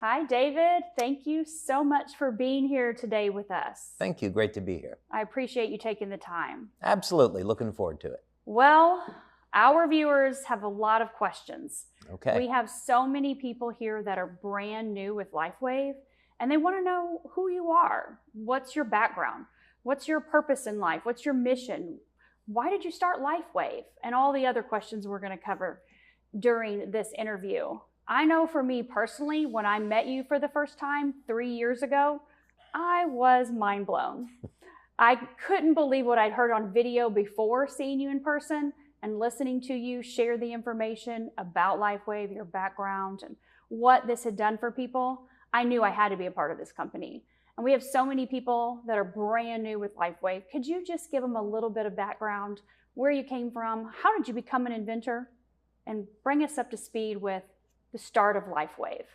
Hi, David. Thank you so much for being here today with us. Thank you. Great to be here. I appreciate you taking the time. Absolutely. Looking forward to it. Well, our viewers have a lot of questions. Okay. We have so many people here that are brand new with Lifewave, and they want to know who you are. What's your background? What's your purpose in life? What's your mission? Why did you start Lifewave? And all the other questions we're going to cover during this interview. I know for me personally, when I met you for the first time 3 years ago, I was mind blown. I couldn't believe what I'd heard on video before seeing you in person and listening to you share the information about Lifewave, your background, and what this had done for people. I knew I had to be a part of this company. And we have so many people that are brand new with Lifewave. Could you just give them a little bit of background, where you came from, how did you become an inventor, and bring us up to speed with the start of Lifewave?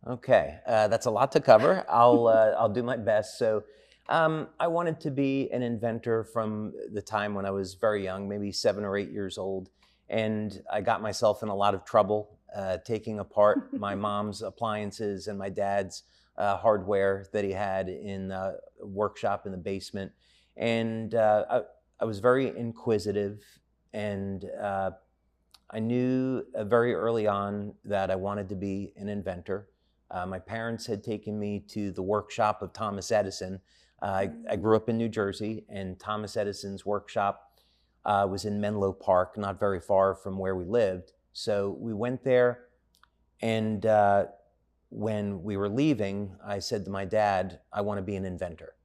Okay, that's a lot to cover. I'll do my best. So I wanted to be an inventor from the time when I was very young, maybe 7 or 8 years old. And I got myself in a lot of trouble taking apart my mom's appliances and my dad's hardware that he had in a workshop in the basement. And I was very inquisitive, and I knew very early on that I wanted to be an inventor. My parents had taken me to the workshop of Thomas Edison. I grew up in New Jersey, and Thomas Edison's workshop was in Menlo Park, not very far from where we lived. So we went there, and when we were leaving, I said to my dad, I want to be an inventor.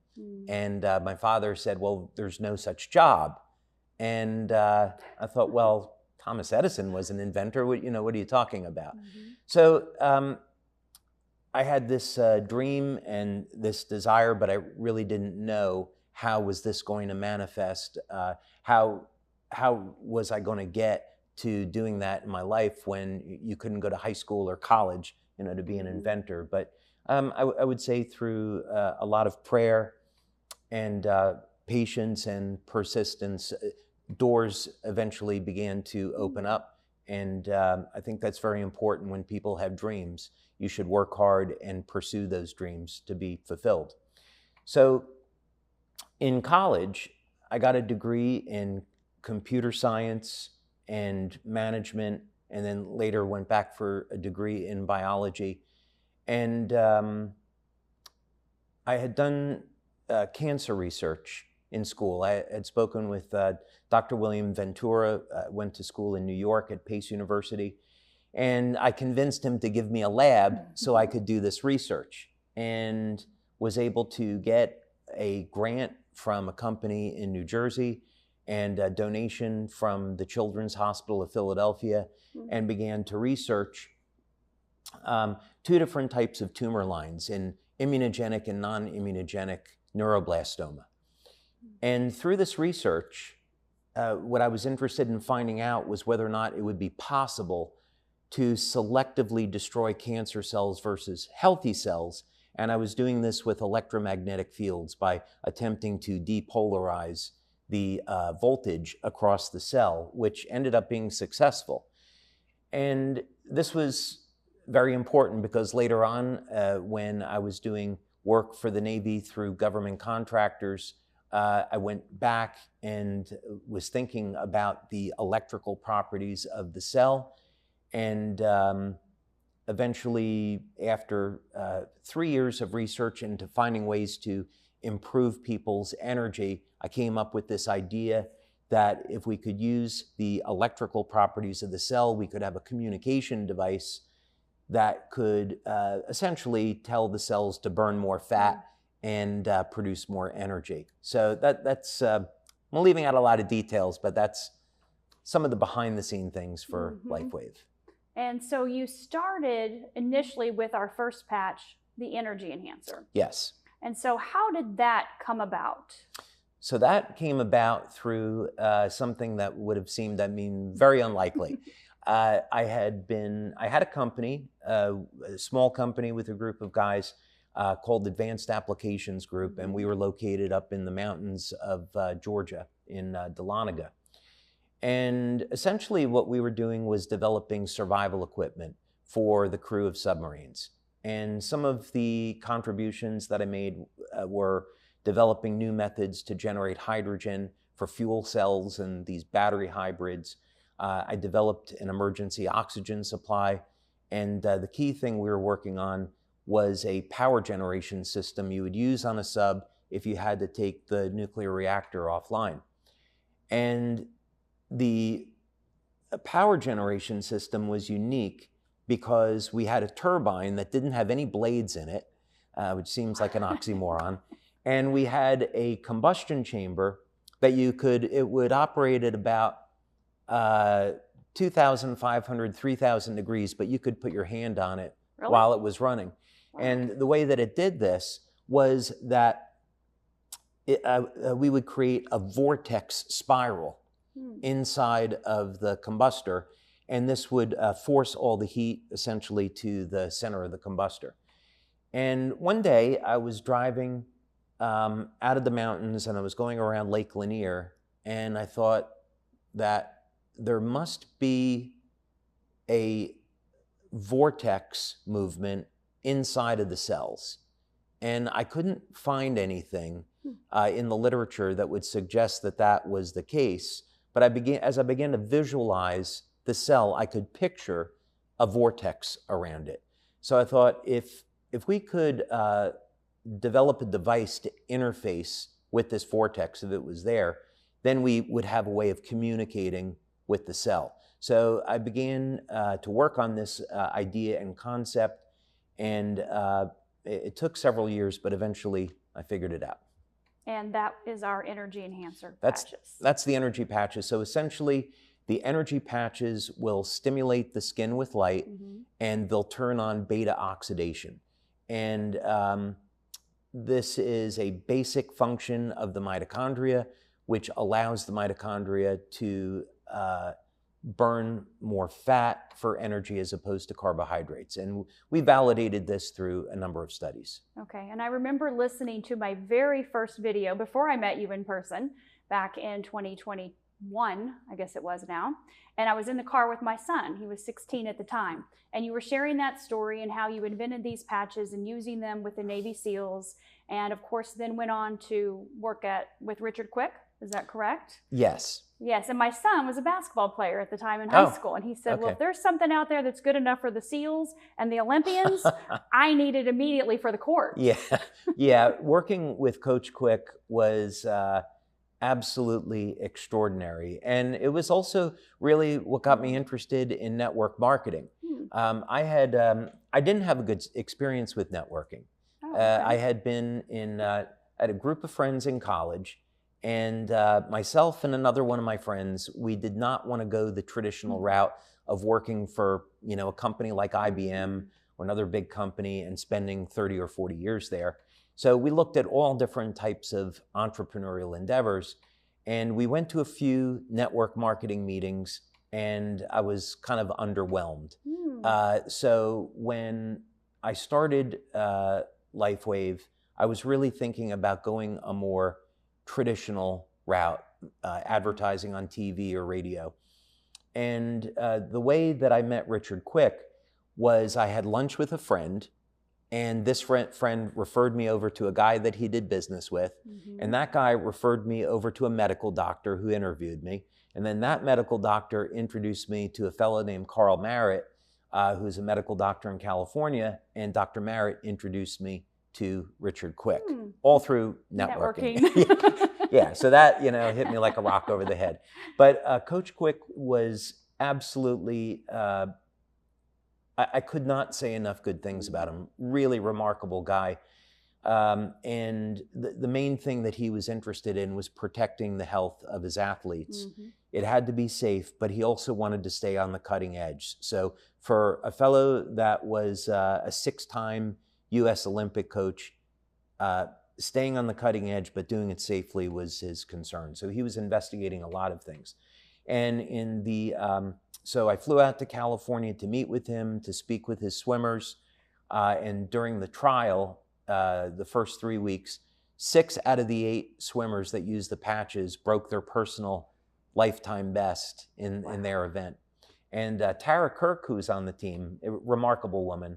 And my father said, well, there's no such job. And I thought, well, Thomas Edison was an inventor. What are you talking about? So I had this dream and this desire, but I really didn't know how was this going to manifest. How was I going to get to doing that in my life when you couldn't go to high school or college, to be an inventor? But I would say through a lot of prayer and patience and persistence, doors eventually began to open up. And I think that's very important when people have dreams. You should work hard and pursue those dreams to be fulfilled. So in college, I got a degree in computer science and management, and then later went back for a degree in biology. And I had done cancer research in school. I had spoken with Dr. William Ventura, went to school in New York at Pace University, and I convinced him to give me a lab so I could do this research, and was able to get a grant from a company in New Jersey and a donation from the Children's Hospital of Philadelphia, and began to research 2 different types of tumor lines in immunogenic and non-immunogenic neuroblastoma. And through this research, what I was interested in finding out was whether or not it would be possible to selectively destroy cancer cells versus healthy cells. And I was doing this with electromagnetic fields by attempting to depolarize the voltage across the cell, which ended up being successful. And this was very important because later on, when I was doing work for the Navy through government contractors, I went back and was thinking about the electrical properties of the cell. And eventually, after 3 years of research into finding ways to improve people's energy, I came up with this idea that if we could use the electrical properties of the cell, we could have a communication device that could essentially tell the cells to burn more fat and produce more energy. So that's, I'm leaving out a lot of details, but that's some of the behind-the-scene things for Lifewave. And so you started initially with our first patch, the energy enhancer. Yes. And so how did that come about? So that came about through something that would have seemed, very unlikely. I had a company, a small company with a group of guys called Advanced Applications Group, and we were located up in the mountains of Georgia in Dahlonega. And essentially what we were doing was developing survival equipment for the crew of submarines. And some of the contributions that I made were developing new methods to generate hydrogen for fuel cells and these battery hybrids. I developed an emergency oxygen supply. And the key thing we were working on was a power generation system you would use on a sub if you had to take the nuclear reactor offline. And the power generation system was unique because we had a turbine that didn't have any blades in it, which seems like an oxymoron. And we had a combustion chamber that it would operate at about 2,500, 3,000 degrees, but you could put your hand on it while it was running. Wow. And the way that it did this was that we would create a vortex spiral inside of the combustor, and this would force all the heat essentially to the center of the combustor. And one day I was driving out of the mountains and I was going around Lake Lanier, and I thought that there must be a vortex movement inside of the cells. And I couldn't find anything in the literature that would suggest that that was the case. But as I began to visualize the cell, I could picture a vortex around it. So I thought if we could develop a device to interface with this vortex, if it was there, then we would have a way of communicating with the cell. So I began to work on this idea and concept, and it took several years, but eventually I figured it out. And that is our energy enhancer patches. That's the energy patches. So essentially, the energy patches will stimulate the skin with light, and they'll turn on beta oxidation. And this is a basic function of the mitochondria, which allows the mitochondria to burn more fat for energy as opposed to carbohydrates. And we validated this through a number of studies. Okay, and I remember listening to my very first video before I met you in person back in 2021, I guess it was now. And I was in the car with my son. He was 16 at the time. And you were sharing that story and how you invented these patches and using them with the Navy SEALs. And of course, then went on to work with Richard Quick. Is that correct? Yes. Yes, and my son was a basketball player at the time in high school, and he said, well, if there's something out there that's good enough for the SEALs and the Olympians, I need it immediately for the court. Yeah. Working with Coach Quick was absolutely extraordinary, and it was also really what got me interested in network marketing. I didn't have a good experience with networking. I had been at a group of friends in college. And myself and another one of my friends, we did not want to go the traditional route of working for, a company like IBM or another big company and spending 30 or 40 years there. So we looked at all different types of entrepreneurial endeavors, and we went to a few network marketing meetings, and I was kind of underwhelmed. So when I started Lifewave, I was really thinking about going a more traditional route, advertising on TV or radio. And the way that I met Richard Quick was I had lunch with a friend, and this friend referred me over to a guy that he did business with, and that guy referred me over to a medical doctor who interviewed me, and then that medical doctor introduced me to a fellow named Carl Merritt, who's a medical doctor in California, and Dr. Merritt introduced me to Richard Quick, all through networking. Yeah, so that, hit me like a rock over the head. But Coach Quick was absolutely, I could not say enough good things about him. Really remarkable guy. And the main thing that he was interested in was protecting the health of his athletes. It had to be safe, but he also wanted to stay on the cutting edge. So for a fellow that was a 6-time U.S. Olympic coach, staying on the cutting edge but doing it safely was his concern. So he was investigating a lot of things. And so I flew out to California to meet with him, to speak with his swimmers. And during the trial, the first 3 weeks, 6 out of the 8 swimmers that used the patches broke their personal lifetime best in their event. And Tara Kirk, who's on the team, a remarkable woman,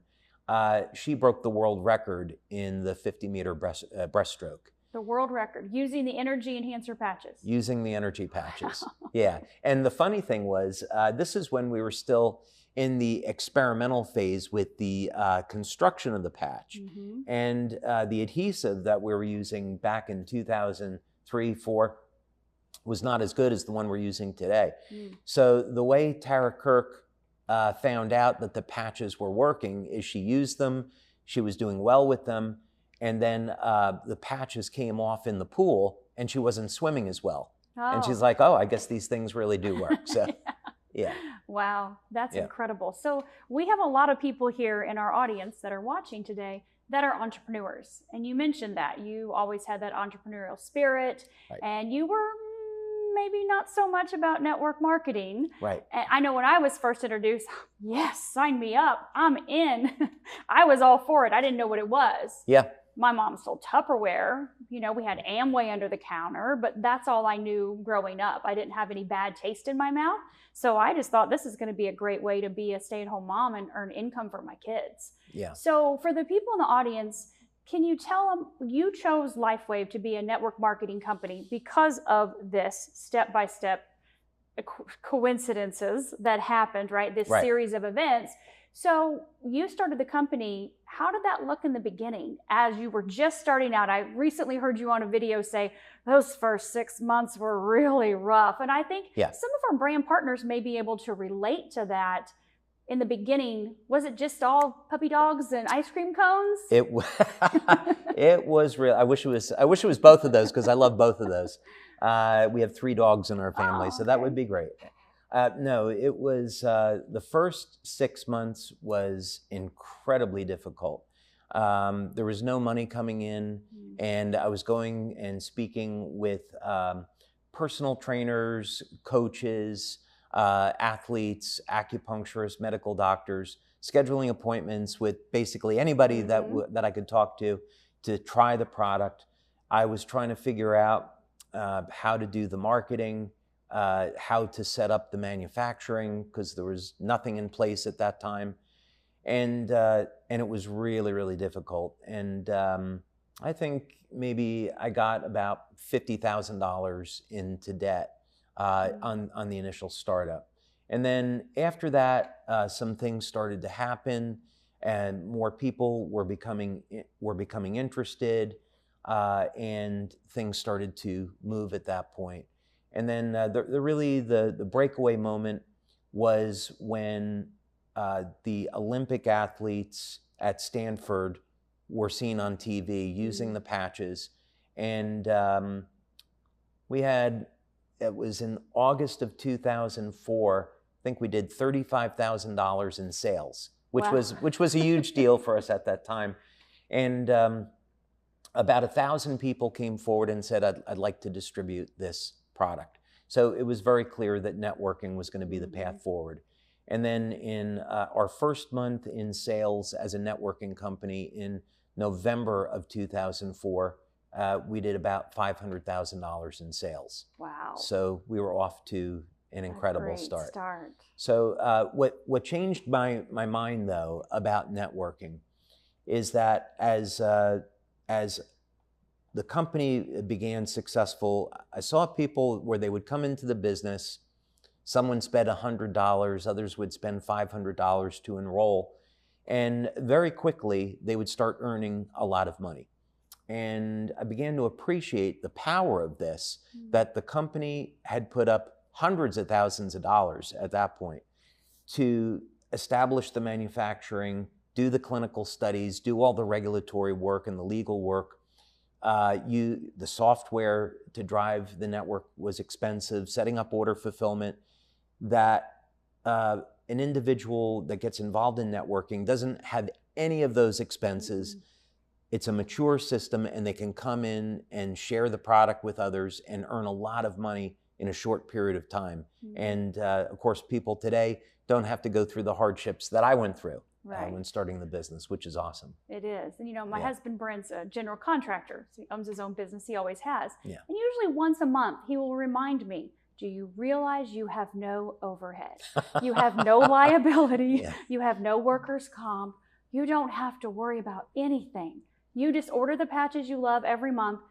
she broke the world record in the 50-meter breaststroke. The world record, using the energy enhancer patches. Using the energy patches, yeah. And the funny thing was, this is when we were still in the experimental phase with the construction of the patch. And the adhesive that we were using back in 2003, 2004 was not as good as the one we're using today. So the way Tara Kirk found out that the patches were working is she used them, she was doing well with them, and then the patches came off in the pool and she wasn't swimming as well. And she's like, oh, I guess these things really do work. So, yeah. Wow, that's incredible. So we have a lot of people here in our audience that are watching today that are entrepreneurs. And you mentioned that you always had that entrepreneurial spirit, and you were maybe not so much about network marketing. Right. And I know when I was first introduced, yes, sign me up, I'm in. I was all for it. I didn't know what it was. Yeah. My mom sold Tupperware. You know, we had Amway under the counter, but that's all I knew growing up. I didn't have any bad taste in my mouth. So I just thought this is going to be a great way to be a stay-at-home mom and earn income for my kids. Yeah. So for the people in the audience, can you tell them you chose Lifewave to be a network marketing company because of this step-by-step coincidences that happened, right? This series of events. So you started the company. How did that look in the beginning as you were just starting out? I recently heard you on a video say those first 6 months were really rough. And I think some of our brand partners may be able to relate to that. In the beginning, was it just all puppy dogs and ice cream cones? It was real. I wish it was both of those, because I love both of those. We have 3 dogs in our family, so that would be great. No, it was the first 6 months was incredibly difficult. There was no money coming in, and I was going and speaking with personal trainers, coaches, athletes, acupuncturists, medical doctors, scheduling appointments with basically anybody that I could talk to try the product. I was trying to figure out how to do the marketing, how to set up the manufacturing, because there was nothing in place at that time, and it was really, really difficult. And I think maybe I got about $50,000 into debt on the initial startup. And then after that, some things started to happen, and more people were becoming interested, and things started to move at that point. And then the breakaway moment was when the Olympic athletes at Stanford were seen on TV using the patches, and it was in August of 2004. I think we did $35,000 in sales, which was a huge deal for us at that time. And about 1,000 people came forward and said, I'd like to distribute this product. So it was very clear that networking was going to be the path forward. And then in our first month in sales as a networking company in November of 2004, we did about $500,000 in sales. Wow. So we were off to an incredible start. So what changed my mind, though, about networking is that as the company began successful, I saw people where they would come into the business, someone spent $100, others would spend $500 to enroll, and very quickly they would start earning a lot of money. And I began to appreciate the power of this, that the company had put up hundreds of thousands of dollars at that point to establish the manufacturing, do the clinical studies, do all the regulatory work and the legal work. The software to drive the network was expensive, setting up order fulfillment, that an individual that gets involved in networking doesn't have any of those expenses. It's a mature system, and they can come in and share the product with others and earn a lot of money in a short period of time. And of course, people today don't have to go through the hardships that I went through when starting the business, which is awesome. It is. And you know, my husband Brent's a general contractor. So he owns his own business. He always has. Yeah. And usually once a month, he will remind me, do you realize you have no overhead? You have no liability. You have no workers' comp. you don't have to worry about anything. You just order the patches you love every month,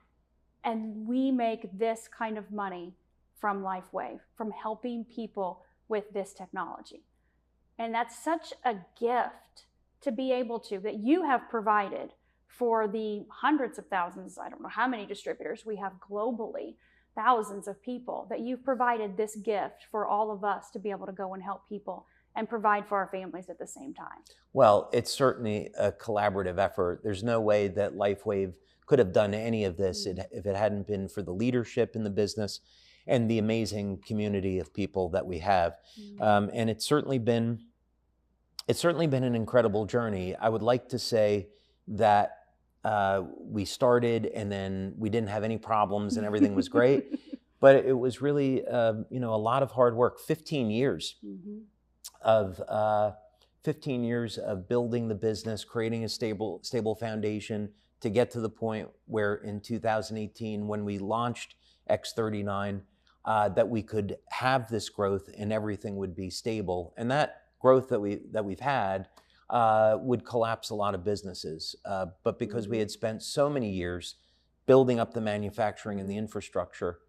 and we make this kind of money from Lifewave, from helping people with this technology. And that's such a gift to be able to, that you have provided for the hundreds of thousands, I don't know how many distributors we have globally, thousands of people, that you've provided this gift for all of us to be able to go and help people and provide for our families at the same time. Well, it's certainly a collaborative effort. There's no way that Lifewave could have done any of this if it hadn't been for the leadership in the business and the amazing community of people that we have. And it's certainly been an incredible journey. I would like to say that we started and then we didn't have any problems and everything was great, but it was really a lot of hard work. 15 years of 15 years of building the business, creating a stable foundation to get to the point where in 2018, when we launched X39, that we could have this growth and everything would be stable. And that growth that we've had would collapse a lot of businesses. But because we had spent so many years building up the manufacturing and the infrastructure,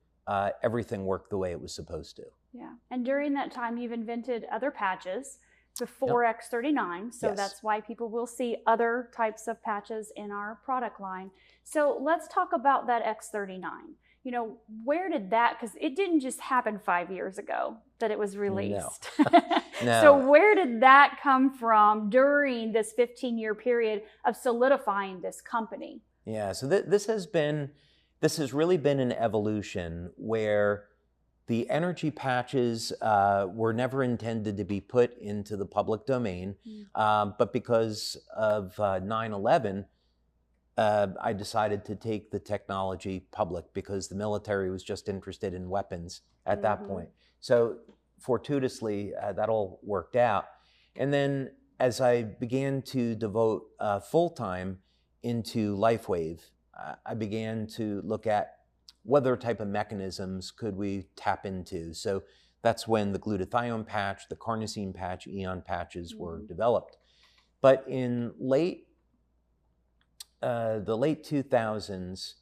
everything worked the way it was supposed to. Yeah, and during that time, you've invented other patches before X39, so that's why people will see other types of patches in our product line. So let's talk about that X39. You know, where did that, because it didn't just happen 5 years ago that it was released. No. So where did that come from during this 15-year period of solidifying this company? Yeah, so this has really been an evolution where the energy patches were never intended to be put into the public domain, but because of 9/11, I decided to take the technology public because the military was just interested in weapons at that point. So fortuitously, that all worked out. And then as I began to devote full time into Lifewave, I began to look at what other type of mechanisms could we tap into. So that's when the glutathione patch, the carnosine patch, Eon patches were developed. But in the late 2000s,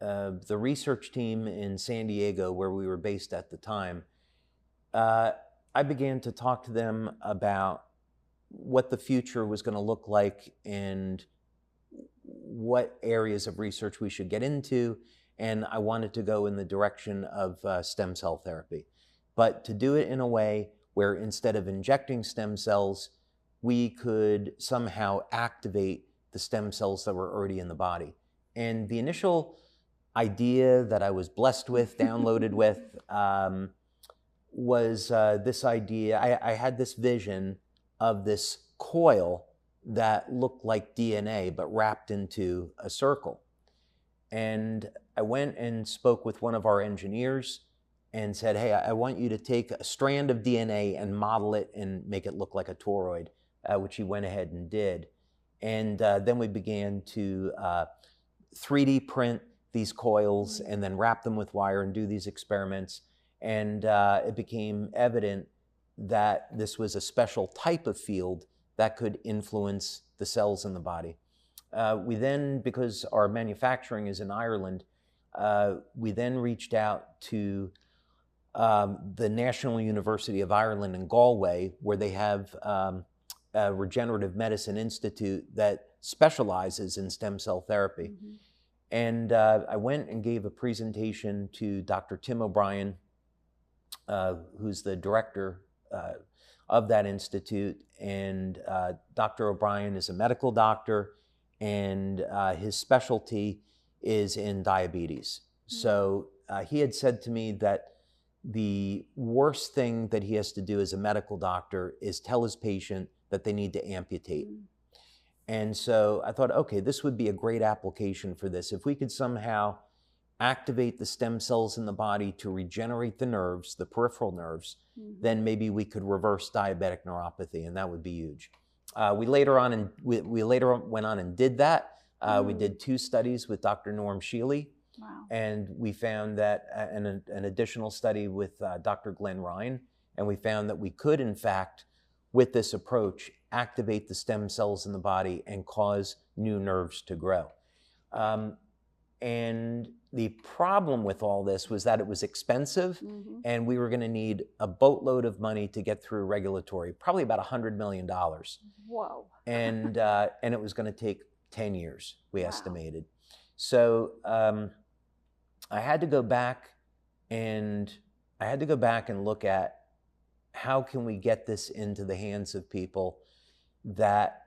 the research team in San Diego, where we were based at the time, I began to talk to them about what the future was going to look like and what areas of research we should get into. And I wanted to go in the direction of stem cell therapy, but to do it in a way where instead of injecting stem cells, we could somehow activate the stem cells that were already in the body. And the initial idea that I was blessed with, downloaded with, was this idea. I had this vision of this coil that looked like DNA, but wrapped into a circle. And I went and spoke with one of our engineers and said, hey, I want you to take a strand of DNA and model it and make it look like a toroid, which he went ahead and did. And then we began to 3D print these coils and then wrap them with wire and do these experiments. And it became evident that this was a special type of field that could influence the cells in the body. We then, because our manufacturing is in Ireland, we then reached out to the National University of Ireland in Galway, where they have a regenerative medicine institute that specializes in stem cell therapy. And I went and gave a presentation to Dr. Tim O'Brien, who's the director of that institute. And Dr. O'Brien is a medical doctor, and his specialty is in diabetes. So he had said to me that the worst thing that he has to do as a medical doctor is tell his patient that they need to amputate. And so I thought, okay, this would be a great application for this. If we could somehow activate the stem cells in the body to regenerate the nerves, the peripheral nerves, then maybe we could reverse diabetic neuropathy, and that would be huge. We later went on and did that. We did 2 studies with Dr. Norm Shealy, and we found that an additional study with Dr. Glenn Ryan, and we found that we could, in fact, with this approach, activate the stem cells in the body and cause new nerves to grow. And the problem with all this was that it was expensive, and we were going to need a boatload of money to get through regulatory, probably about $100 million. Whoa. And it was going to take 10 years, we estimated. So I had to go back and look at how can we get this into the hands of people that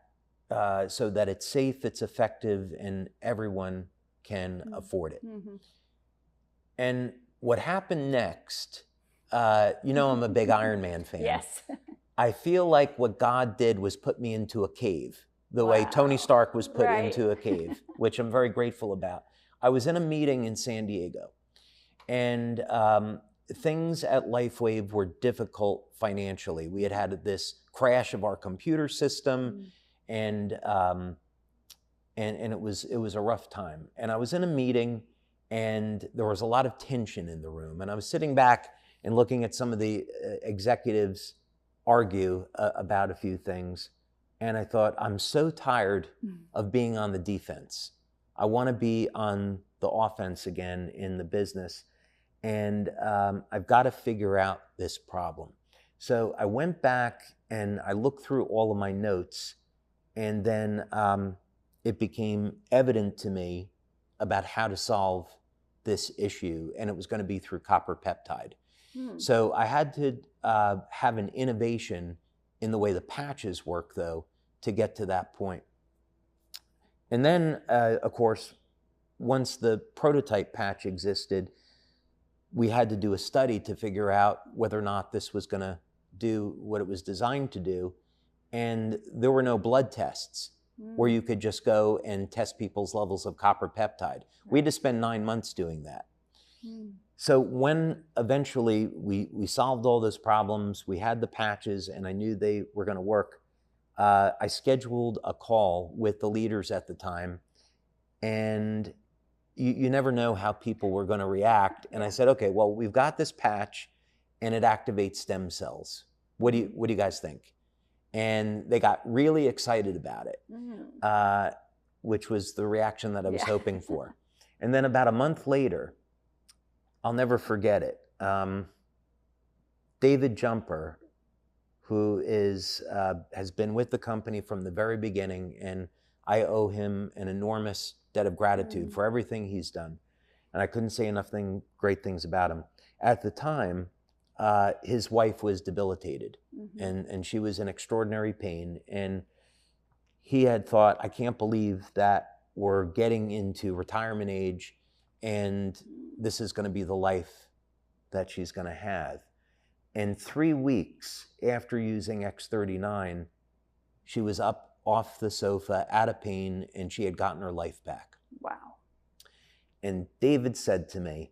so that it's safe, it's effective, and everyone can afford it. And what happened next, I'm a big Iron Man fan. Yes. I feel like what God did was put me into a cave, the way Tony Stark was put into a cave, which I'm very grateful about. I was in a meeting in San Diego, and things at Lifewave were difficult financially. We had this crash of our computer system, and it was a rough time. And I was in a meeting, and there was a lot of tension in the room. And I was sitting back and looking at some of the executives argue about a few things. And I thought, I'm so tired of being on the defense. I want to be on the offense again in the business. And I've got to figure out this problem. So I went back and I looked through all of my notes, and then it became evident to me about how to solve this issue, and it was going to be through copper peptide. So I had to have an innovation in the way the patches work, though, to get to that point. And then, of course, once the prototype patch existed, we had to do a study to figure out whether or not this was going to do what it was designed to do. And there were no blood tests where you could just go and test people's levels of copper peptide. We had to spend 9 months doing that. So when eventually we solved all those problems, we had the patches, and I knew they were going to work, I scheduled a call with the leaders at the time, and you never know how people were going to react. And I said, okay, well, we've got this patch, and it activates stem cells. What do you guys think? And they got really excited about it, which was the reaction that I was hoping for. And then about a month later, I'll never forget it. David Jumper, who has been with the company from the very beginning, and I owe him an enormous debt of gratitude for everything he's done. And I couldn't say enough great things about him. At the time, his wife was debilitated, and she was in extraordinary pain. And he had thought, I can't believe that we're getting into retirement age, and this is going to be the life that she's going to have. And 3 weeks after using X39, she was up off the sofa, out of pain, and she had gotten her life back. Wow. And David said to me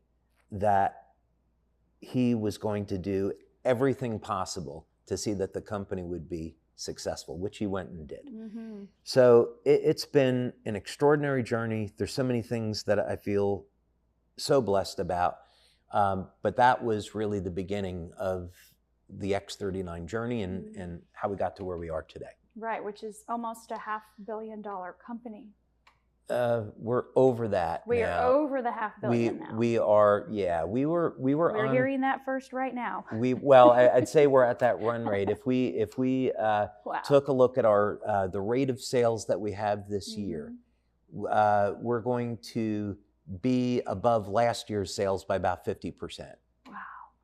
that he was going to do everything possible to see that the company would be successful, which he went and did. So it's been an extraordinary journey. There's so many things that I feel so blessed about. But that was really the beginning of the X39 journey and how we got to where we are today. Right, which is almost a $500 million company. We're over that. We are over the $500 million now. We are, yeah. We're hearing that first right now. I'd say we're at that run rate. If we took a look at the rate of sales that we have this year, we're going to be above last year's sales by about 50%. Wow.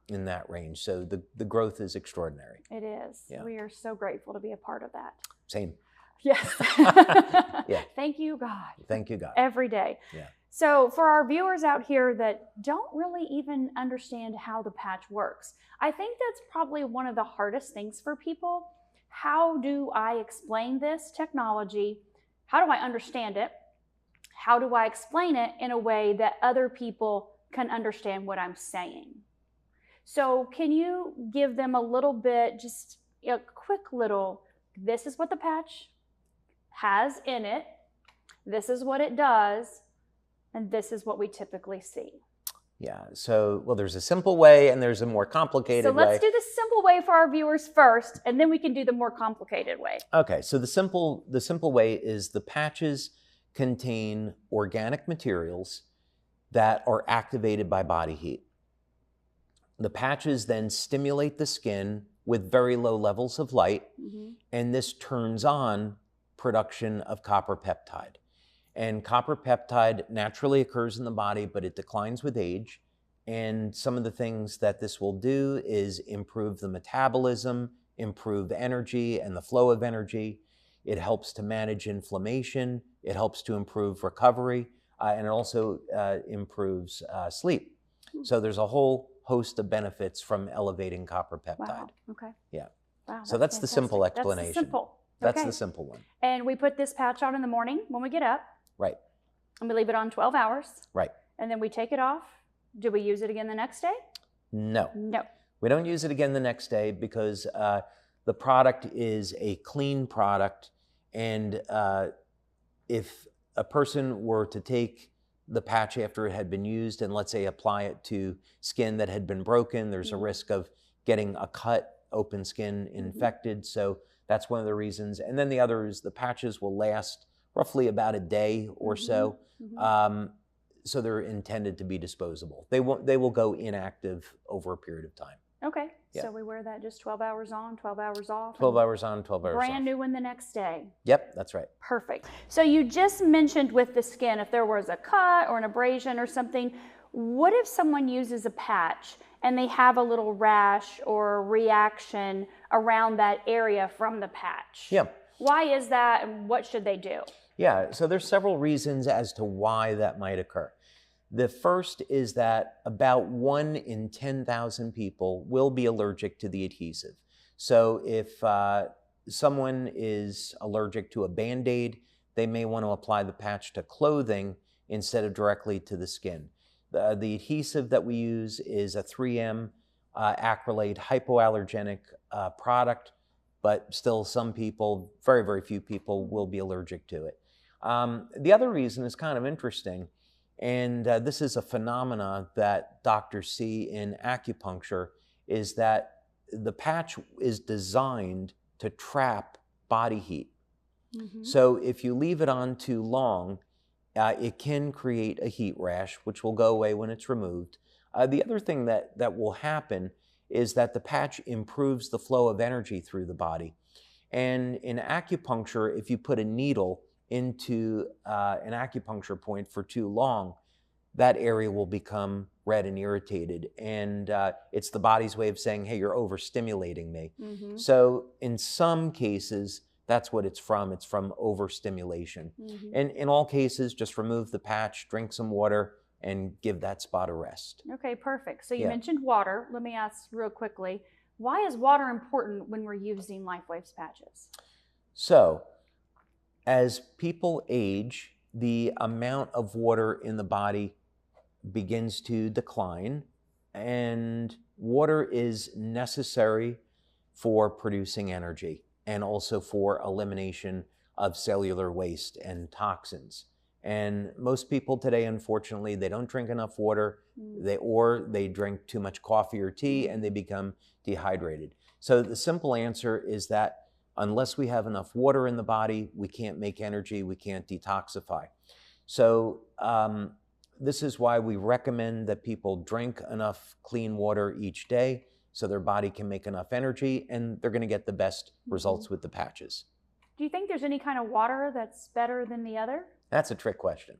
In that range. So the growth is extraordinary. It is. Yeah. We are so grateful to be a part of that. Same. Yes. Yeah. Thank you, God. Thank you, God. Every day. Yeah. So for our viewers out here that don't really even understand how the patch works, I think that's probably one of the hardest things for people. How do I explain this technology? How do I understand it? How do I explain it in a way that other people can understand what I'm saying? So can you give them a little bit, just a quick little, this is what the patch has in it, this is what it does, and this is what we typically see. Yeah, so, well, there's a simple way and there's a more complicated way. So let's do the simple way for our viewers first, and then we can do the more complicated way. Okay, so the simple way is the patches contain organic materials that are activated by body heat. The patches then stimulate the skin with very low levels of light, and this turns on production of copper peptide. And copper peptide naturally occurs in the body, but it declines with age. And some of the things that this will do is improve the metabolism, improve energy and the flow of energy. It helps to manage inflammation. It helps to improve recovery, and it also improves sleep. So there's a whole host of benefits from elevating copper peptide. Wow. Okay. Yeah. Wow. So that's the simple fantastic. explanation. That's the simple. That's Okay. the simple one. And we put this patch on in the morning when we get up. Right. And we leave it on 12 hours. Right. And then we take it off. Do we use it again the next day? No. No. We don't use it again the next day because the product is a clean product. And if a person were to take the patch after it had been used and, let's say, apply it to skin that had been broken, there's a risk of getting a cut, open skin infected. So that's one of the reasons. And then the other is the patches will last roughly about a day or so. So they're intended to be disposable. They will go inactive over a period of time. Okay. Yeah. So we wear that just 12 hours on, 12 hours off. 12 hours on, 12 hours off. Brand new one the next day. Yep, that's right. Perfect. So you just mentioned with the skin, if there was a cut or an abrasion or something, what if someone uses a patch and they have a little rash or reaction around that area from the patch? Yeah. Why is that, and what should they do? Yeah, so there's several reasons as to why that might occur. The first is that about 1 in 10,000 people will be allergic to the adhesive. So if someone is allergic to a Band-Aid, they may want to apply the patch to clothing instead of directly to the skin. The adhesive that we use is a 3M acrylate hypoallergenic product, but still some people, very, very few people, will be allergic to it. The other reason is kind of interesting, and this is a phenomena that doctors see in acupuncture, is that the patch is designed to trap body heat. So if you leave it on too long, it can create a heat rash, which will go away when it's removed. The other thing that will happen is that the patch improves the flow of energy through the body. And in acupuncture, if you put a needle into an acupuncture point for too long, that area will become red and irritated. And it's the body's way of saying, hey, you're overstimulating me. So in some cases, that's what it's from. It's from overstimulation. And in all cases, just remove the patch, drink some water, and give that spot a rest. Okay, perfect. So you mentioned water. Let me ask real quickly, why is water important when we're using Lifewave's patches? So as people age, the amount of water in the body begins to decline, and water is necessary for producing energy and also for elimination of cellular waste and toxins. And most people today, unfortunately, they don't drink enough water, they drink too much coffee or tea, and they become dehydrated. So the simple answer is that unless we have enough water in the body, we can't make energy, we can't detoxify. So this is why we recommend that people drink enough clean water each day so their body can make enough energy, and they're going to get the best results with the patches. Do you think there's any kind of water that's better than the other? That's a trick question.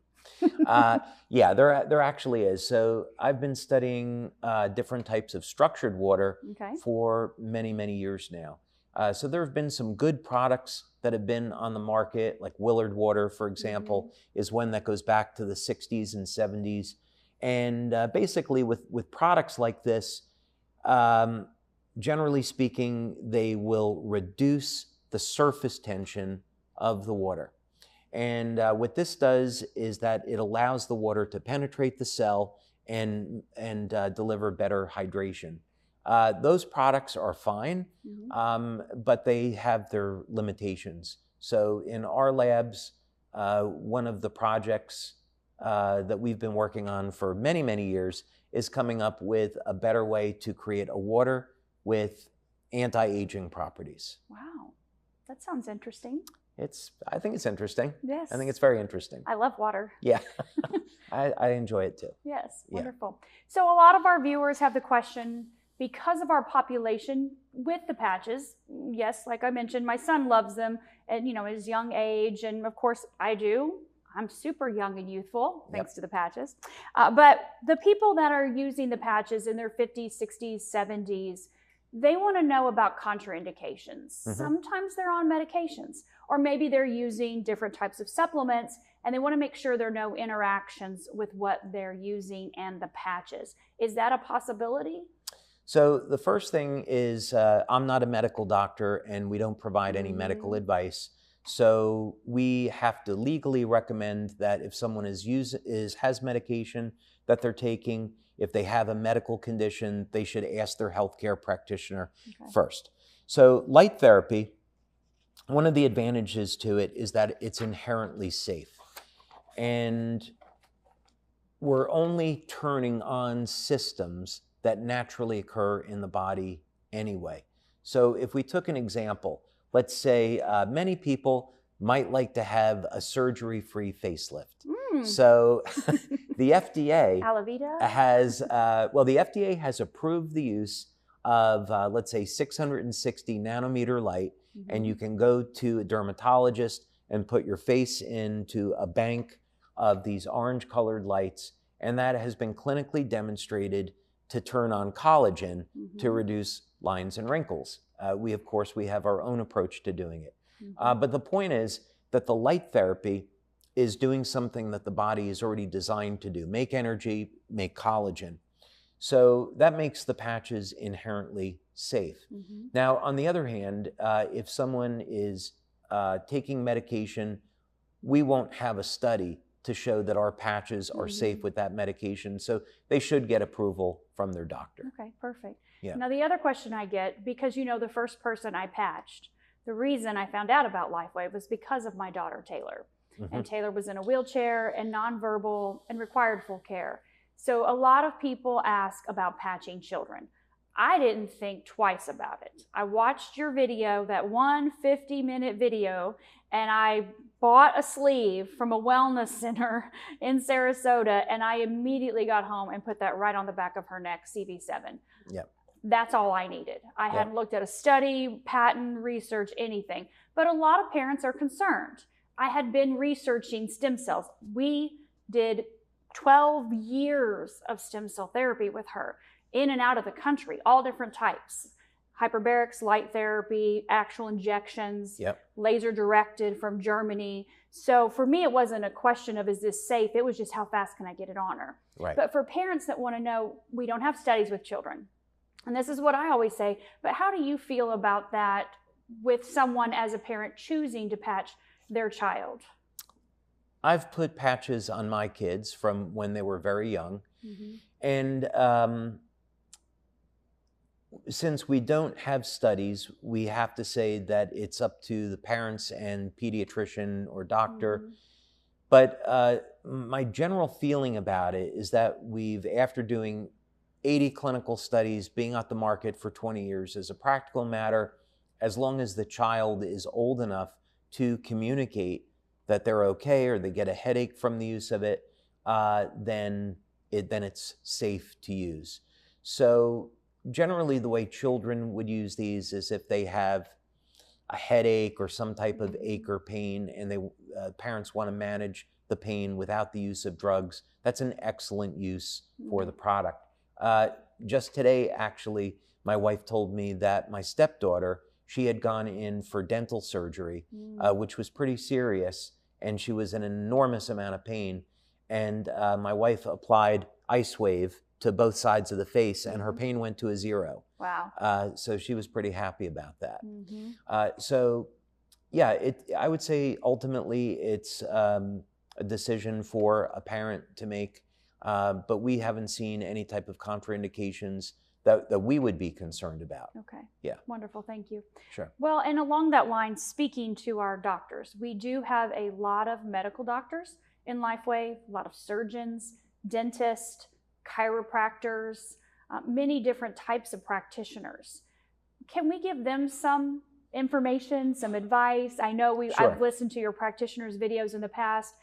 Yeah, there actually is. So I've been studying different types of structured water for many, many years now. So there have been some good products that have been on the market, like Willard water, for example, is one that goes back to the 60s and 70s. And basically with products like this, generally speaking, they will reduce the surface tension of the water. And what this does is that it allows the water to penetrate the cell and deliver better hydration. Those products are fine, but they have their limitations. So in our labs, one of the projects that we've been working on for many, many years is coming up with a better way to create a water with anti-aging properties. Wow, that sounds interesting. I think it's interesting. Yes. I think it's very interesting. I love water. Yeah, I enjoy it too. Yes, Yeah. wonderful. So a lot of our viewers have the question, because of our population with the patches, yes, like I mentioned, my son loves them at, his young age, and of course I do. I'm super young and youthful, thanks to the patches. But the people that are using the patches in their 50s, 60s, 70s, they want to know about contraindications. Mm-hmm. Sometimes they're on medications, or maybe they're using different types of supplements, and they want to make sure there are no interactions with what they're using and the patches. Is that a possibility? So the first thing is I'm not a medical doctor, and we don't provide any medical advice. So we have to legally recommend that if someone has medication that they're taking, if they have a medical condition, they should ask their healthcare practitioner first. So light therapy, one of the advantages to it is that it's inherently safe. And we're only turning on systems that naturally occur in the body anyway. So if we took an example, let's say many people might like to have a surgery-free facelift. So the FDA the FDA has approved the use of, let's say, 660 nanometer light, and you can go to a dermatologist and put your face into a bank of these orange-colored lights, and that has been clinically demonstrated to turn on collagen to reduce lines and wrinkles. We have our own approach to doing it. But the point is that the light therapy is doing something that the body is already designed to do, make energy, make collagen. So that makes the patches inherently safe. Now, on the other hand, if someone is taking medication, we won't have a study to show that our patches are safe with that medication. So they should get approval from their doctor. Okay, perfect. Yeah. Now, the other question I get, because the first person I patched, the reason I found out about Lifewave was because of my daughter, Taylor. And Taylor was in a wheelchair and nonverbal and required full care. So a lot of people ask about patching children. I didn't think twice about it. I watched your video, that 150-minute video, and I bought a sleeve from a wellness center in Sarasota, and I immediately got home and put that right on the back of her neck, CV7. Yep. That's all I needed. I hadn't looked at a study, patent, research, anything. But a lot of parents are concerned. I had been researching stem cells. We did 12 years of stem cell therapy with her, in and out of the country, all different types. Hyperbarics, light therapy, actual injections, laser directed from Germany. So for me, it wasn't a question of, is this safe? It was just, how fast can I get it on her? Right. But for parents that want to know, we don't have studies with children. And this is what I always say, but how do you feel about that with someone as a parent choosing to patch their child? I've put patches on my kids from when they were very young. And since we don't have studies, we have to say that it's up to the parents and pediatrician or doctor. But my general feeling about it is that after doing 80 clinical studies, being at the market for 20 years, as a practical matter, as long as the child is old enough to communicate that they're okay or they get a headache from the use of it, then it's safe to use. So generally the way children would use these is if they have a headache or some type of ache or pain, and parents want to manage the pain without the use of drugs. That's an excellent use for the product. Just today, actually, my wife told me that my stepdaughter, she had gone in for dental surgery, which was pretty serious, and she was in an enormous amount of pain. And my wife applied Lifewave to both sides of the face, and her pain went to a 0. Wow. So she was pretty happy about that. So yeah, I would say ultimately it's a decision for a parent to make, but we haven't seen any type of contraindications that we would be concerned about. Okay. Yeah. Wonderful. Thank you. Sure. Well, and along that line, speaking to our doctors, we do have a lot of medical doctors in Lifewave, a lot of surgeons, dentists, chiropractors, many different types of practitioners. Can we give them some information, some advice? I know Sure. I've listened to your practitioners' videos in the past.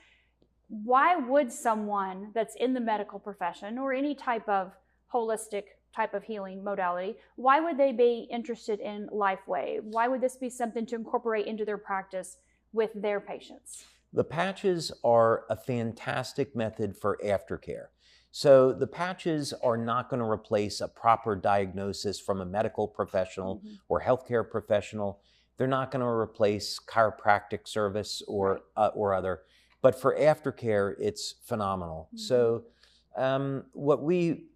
Why would someone that's in the medical profession or any type of holistic type of healing modality, why would they be interested in Lifewave? Why would this be something to incorporate into their practice with their patients? The patches are a fantastic method for aftercare. So the patches are not going to replace a proper diagnosis from a medical professional or healthcare professional. They're not going to replace chiropractic service or other. But for aftercare, it's phenomenal. So what we,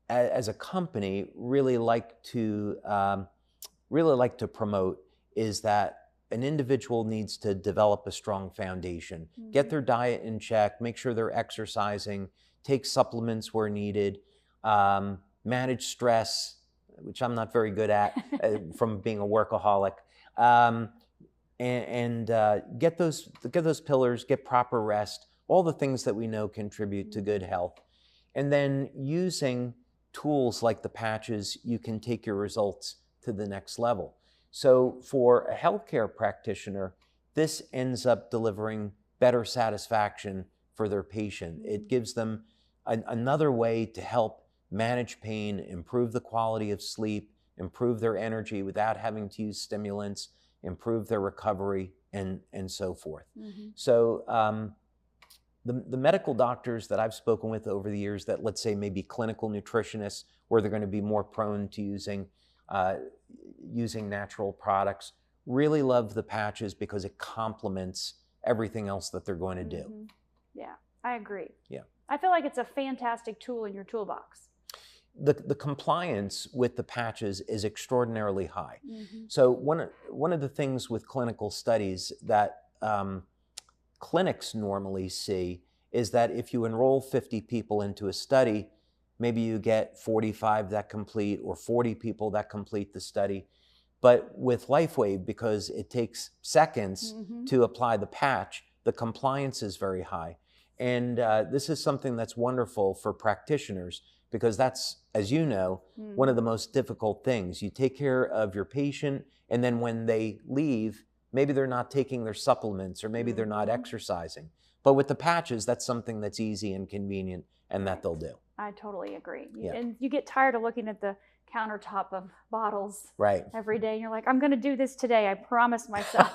as a company, really like to promote is that an individual needs to develop a strong foundation, get their diet in check, make sure they're exercising, take supplements where needed, manage stress, which I'm not very good at from being a workaholic, and get those pillars, get proper rest, all the things that we know contribute to good health. And then using tools like the patches, you can take your results to the next level. So for a healthcare practitioner, this ends up delivering better satisfaction for their patient. It gives them another way to help manage pain, improve the quality of sleep, improve their energy without having to use stimulants, improve their recovery, and so forth. So the medical doctors that I've spoken with over the years that, let's say, maybe clinical nutritionists, where they're going to be more prone to using natural products, really love the patches because it complements everything else that they're going to do. Yeah, I agree. Yeah. I feel like it's a fantastic tool in your toolbox. The compliance with the patches is extraordinarily high. So one of the things with clinical studies that clinics normally see is that if you enroll 50 people into a study, maybe you get 45 that complete or 40 people that complete the study. But with Lifewave, because it takes seconds to apply the patch, the compliance is very high. And this is something that's wonderful for practitioners because that's, as you know, one of the most difficult things. You take care of your patient, and then when they leave, maybe they're not taking their supplements or maybe they're not exercising. But with the patches, that's something that's easy and convenient and that they'll do. I totally agree. Yeah. And you get tired of looking at the countertop of bottles every day, and you're like, I'm going to do this today. I promised myself.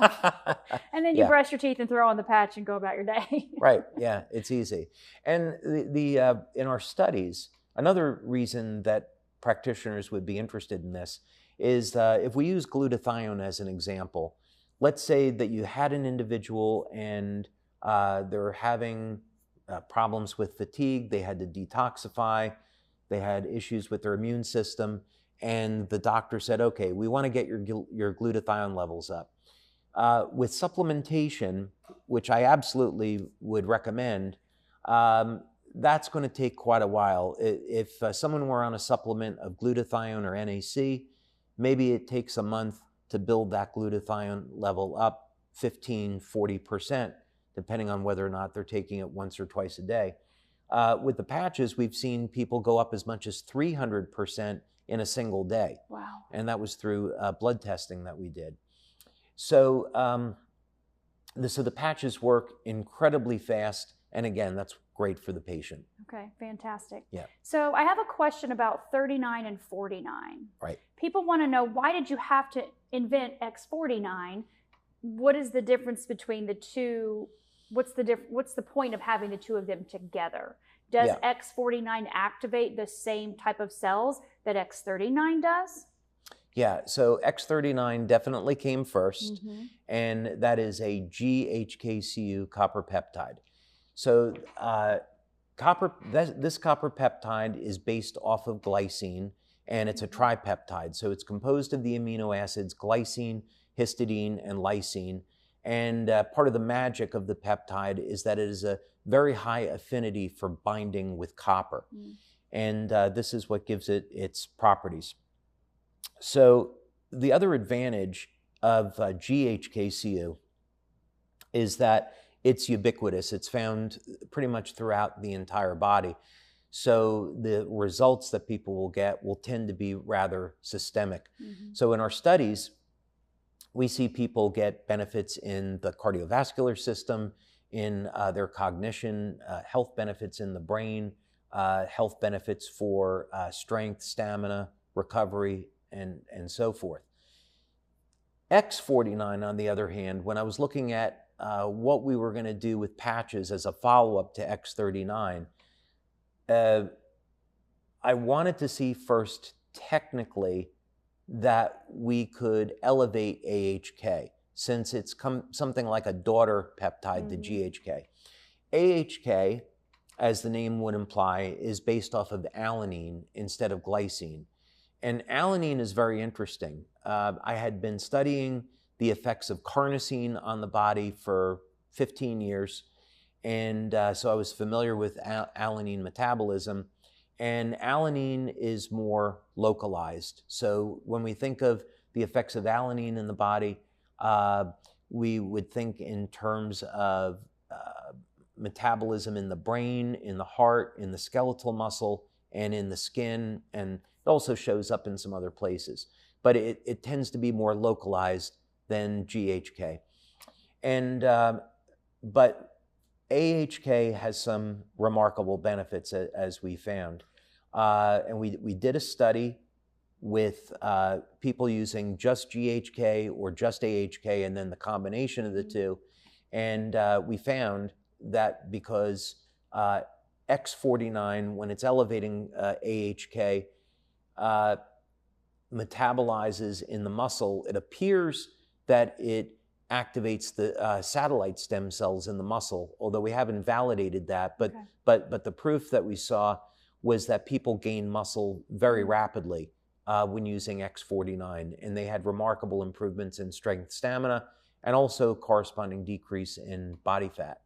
And then you brush your teeth and throw on the patch and go about your day. Right. Yeah, it's easy. And in our studies, another reason that practitioners would be interested in this is if we use glutathione as an example, let's say that you had an individual and they're having problems with fatigue, they had to detoxify, they had issues with their immune system, and the doctor said, okay, we want to get your glutathione levels up. With supplementation, which I absolutely would recommend, that's going to take quite a while. If someone were on a supplement of glutathione or NAC, maybe it takes a month to build that glutathione level up 15–40%, depending on whether or not they're taking it once or twice a day. With the patches, we've seen people go up as much as 300% in a single day. Wow. And that was through blood testing that we did. So, so the patches work incredibly fast. And again, that's great for the patient. Okay, fantastic. Yeah. So I have a question about 39 and 49. Right. People want to know, why did you have to invent X49? What is the difference between the two? What's the point of having the two of them together? Does X49 activate the same type of cells that X39 does? Yeah, so X39 definitely came first, and that is a GHKCU copper peptide. So this copper peptide is based off of glycine, and it's a tripeptide. So it's composed of the amino acids glycine, histidine, and lysine. And part of the magic of the peptide is that it is a very high affinity for binding with copper. And this is what gives it its properties. So the other advantage of GHKCU is that it's ubiquitous. It's found pretty much throughout the entire body. So the results that people will get will tend to be rather systemic. So in our studies, we see people get benefits in the cardiovascular system, in their cognition, health benefits in the brain, health benefits for strength, stamina, recovery, and so forth. X49, on the other hand, when I was looking at what we were going to do with patches as a follow-up to X39, I wanted to see first technically that we could elevate AHK, since it's something like a daughter peptide to GHK. AHK, as the name would imply, is based off of alanine instead of glycine. And alanine is very interesting. I had been studying the effects of carnosine on the body for 15 years. And so I was familiar with alanine metabolism. And alanine is more localized. So when we think of the effects of alanine in the body, we would think in terms of metabolism in the brain, in the heart, in the skeletal muscle, and in the skin, and it also shows up in some other places. But it tends to be more localized than GHK. And, but AHK has some remarkable benefits, as we found. And we did a study with people using just GHK or just AHK, and then the combination of the two. And we found that because X49, when it's elevating AHK, metabolizes in the muscle, it appears that it activates the satellite stem cells in the muscle, although we haven't validated that. But, but the proof that we saw was that people gain muscle very rapidly when using X49, and they had remarkable improvements in strength, stamina, and also corresponding decrease in body fat.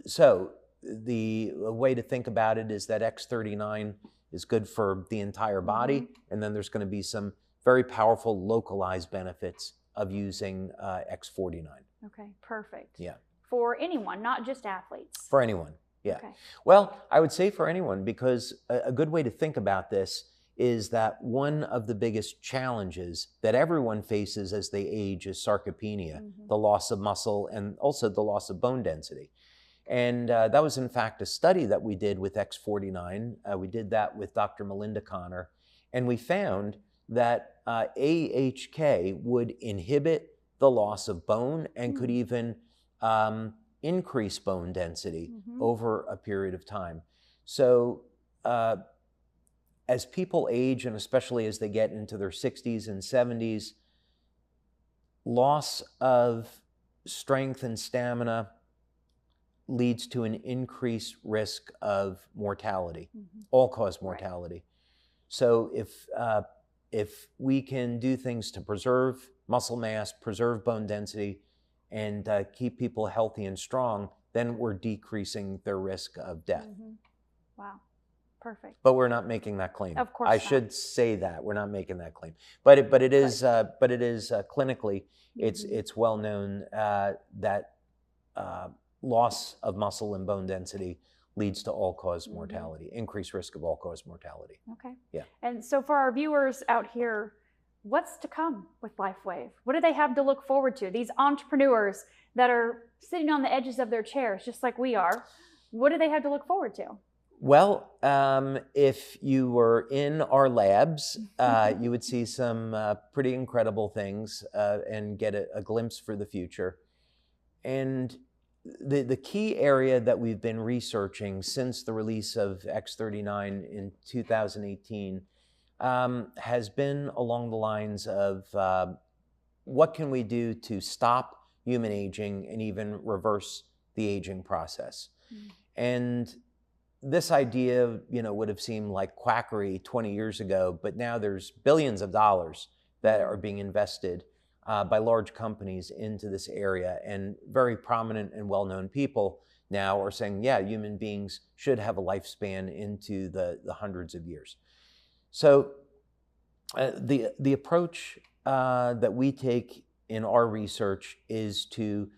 So the way to think about it is that X39 is good for the entire body, and then there's going to be some very powerful localized benefits of using X49. Okay, perfect. Yeah. For anyone, not just athletes. For anyone, yeah. Okay. Well, I would say for anyone, because a good way to think about this is that one of the biggest challenges that everyone faces as they age is sarcopenia, the loss of muscle, and also the loss of bone density. And that was, in fact, a study that we did with X49. We did that with Dr. Melinda Connor, and we found that AHK would inhibit the loss of bone and could even increase bone density over a period of time. So as people age, and especially as they get into their 60s and 70s, loss of strength and stamina leads to an increased risk of mortality, all-cause mortality. So if we can do things to preserve muscle mass, preserve bone density, and keep people healthy and strong, then we're decreasing their risk of death. Wow, perfect. But we're not making that claim. Of course I not. should say that we're not making that claim. But it is clinically, it's well known that loss of muscle and bone density leads to all-cause mortality, increased risk of all-cause mortality. Okay. Yeah. And so for our viewers out here, what's to come with Lifewave? What do they have to look forward to? These entrepreneurs that are sitting on the edges of their chairs, just like we are, what do they have to look forward to? Well, if you were in our labs, you would see some pretty incredible things and get a glimpse for the future. And the key area that we've been researching since the release of X39 in 2018 has been along the lines of what can we do to stop human aging and even reverse the aging process. And this idea, would have seemed like quackery 20 years ago, but now there's billions of dollars that are being invested by large companies into this area, and very prominent and well-known people now are saying, yeah, human beings should have a lifespan into the hundreds of years. So the approach that we take in our research is to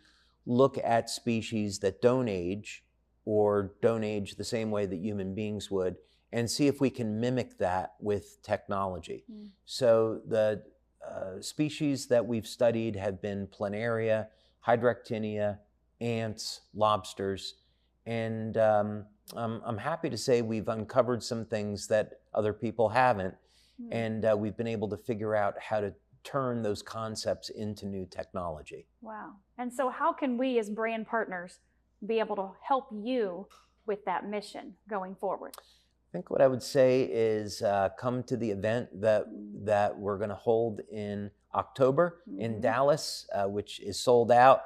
look at species that don't age or don't age the same way that human beings would, and see if we can mimic that with technology. So the species that we've studied have been planaria, hydractinia, ants, lobsters, and I'm happy to say we've uncovered some things that other people haven't, and we've been able to figure out how to turn those concepts into new technology. Wow. And so how can we as brand partners be able to help you with that mission going forward? I think what I would say is come to the event that we're going to hold in October in Dallas, which is sold out.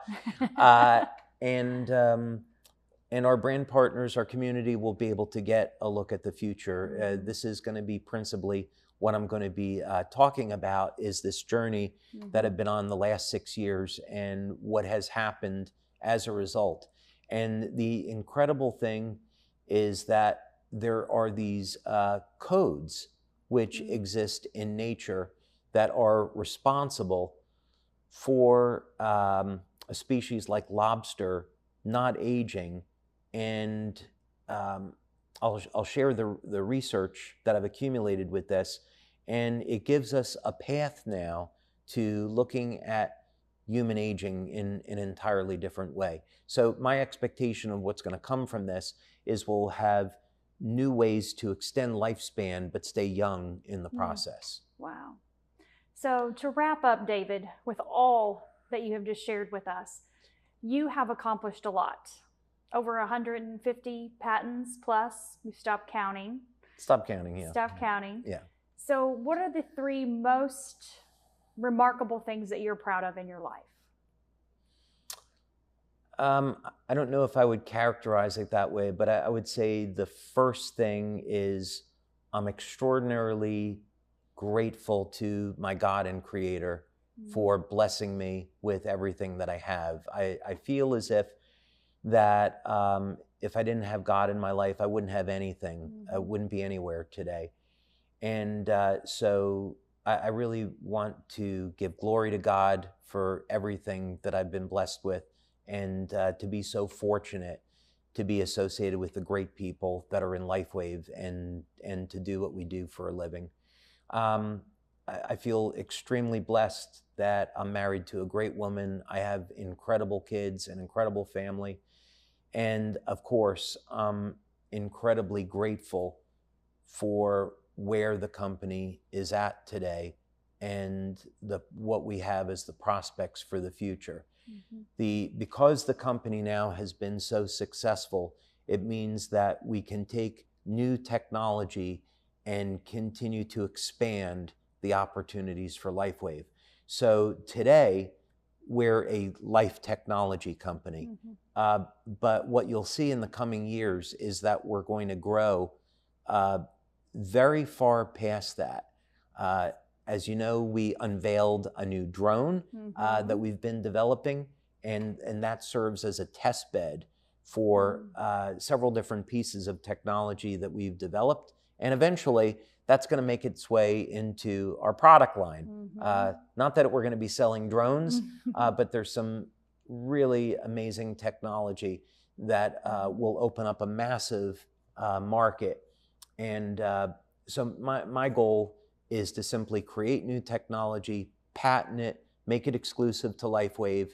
And our brand partners, our community, will be able to get a look at the future. This is going to be principally what I'm going to be talking about, is this journey that I've been on the last 6 years and what has happened as a result. And the incredible thing is that there are these codes which exist in nature that are responsible for a species like lobster not aging. And I'll share the research that I've accumulated with this, and it gives us a path now to looking at human aging in an entirely different way. So my expectation of what's going to come from this is we'll have new ways to extend lifespan but stay young in the process. Wow. So to wrap up, David, with all that you have just shared with us, you have accomplished a lot. Over 150 patents plus. You stopped counting. Stop counting, yeah. Stop counting. Yeah. So what are the 3 most remarkable things that you're proud of in your life? I don't know if I would characterize it that way, but I would say the first thing is I'm extraordinarily grateful to my God and Creator for blessing me with everything that I have. I feel as if that if I didn't have God in my life, I wouldn't have anything. I wouldn't be anywhere today. And so I really want to give glory to God for everything that I've been blessed with, and to be so fortunate to be associated with the great people that are in Lifewave and to do what we do for a living. I feel extremely blessed that I'm married to a great woman. I have incredible kids, an incredible family. And of course, I'm incredibly grateful for where the company is at today and what we have as the prospects for the future. Because the company now has been so successful, it means that we can take new technology and continue to expand the opportunities for Lifewave. So today, we're a life technology company. But what you'll see in the coming years is that we're going to grow very far past that. As you know, we unveiled a new drone that we've been developing, and that serves as a test bed for several different pieces of technology that we've developed. And eventually, that's going to make its way into our product line. Not that we're going to be selling drones, but there's some really amazing technology that will open up a massive market. And so my goal is to simply create new technology, patent it, make it exclusive to Lifewave,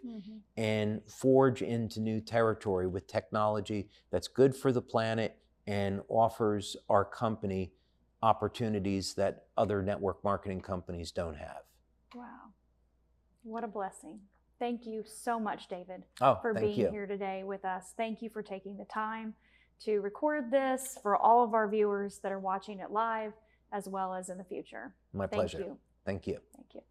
and forge into new territory with technology that's good for the planet and offers our company opportunities that other network marketing companies don't have. Wow. What a blessing. Thank you so much, David, for being here today with us. Thank you for taking the time to record this for all of our viewers that are watching it live, as well as in the future. My pleasure. Thank you. Thank you. Thank you.